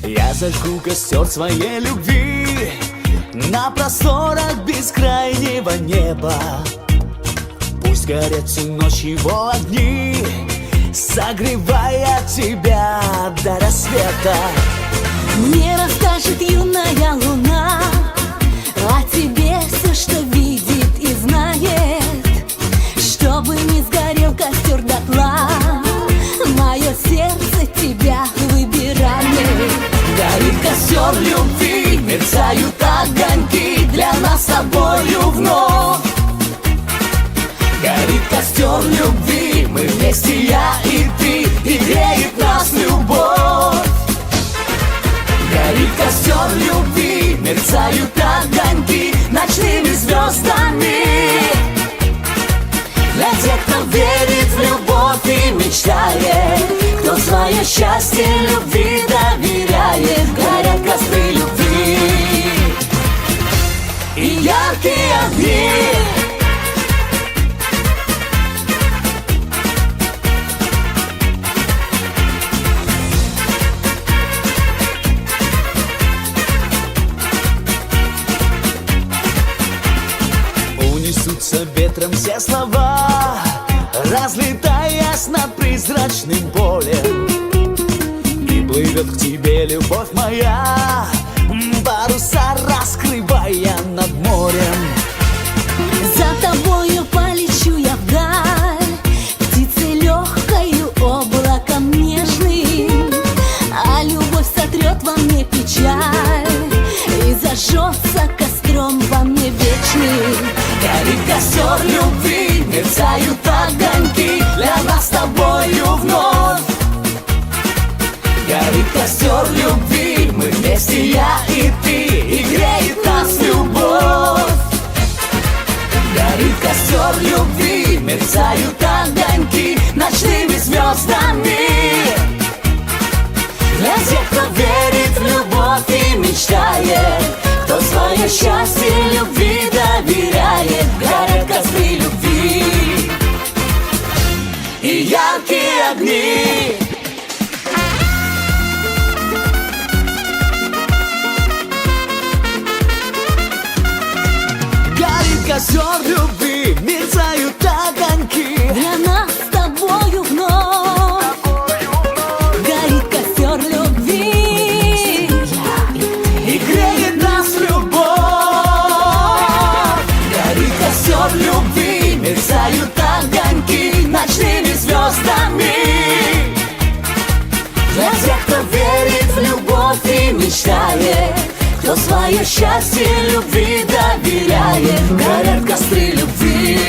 Я зажгу костер своей любви на просторах бескрайнего неба. Пусть горят всю ночь его огни, согревая тебя до рассвета. Мне расскажет юная луна о тебе все, что видит и знает. Чтобы не сгорел костер дотла, мое сердце тебя выбирает. Горит костер любви, мерцают огоньки для нас с тобою вновь. Горит костер любви, мы вместе, я и ты, и греет нас любовь. Горит костер любви, мерцают огоньки ночными звездами. Для тех, кто верит в любовь и мечтает, кто свое счастье любви доверяет. Горят костры любви и яркие огни. Унесутся ветром все слова, разлетаясь над призрачным полем. И плывет к тебе любовь моя, паруса раскрывая над морем. За тобою полечу я вдаль, птицей легкою, облаком нежным. А любовь сотрет во мне печаль и зажжется костром во мне вечным. Горит костер любви, мерцают огоньки для нас с тобою вновь. Горит костер любви, мы вместе, я и ты, и греет нас любовь. Горит костер любви, мерцают огоньки ночными звездами. Для тех, кто верит в любовь и мечтает, кто свое счастье любви доверяет. Горят костры любви и яркие огни. Горит костер любви, мерцают огоньки для нас с тобою вновь. Горит костер любви и греет нас любовь. Горит костер любви, мерцают огоньки ночными звездами. Для тех, кто верит в любовь и мечтает, кто свое счастье любви доверяет. Горят костры любви.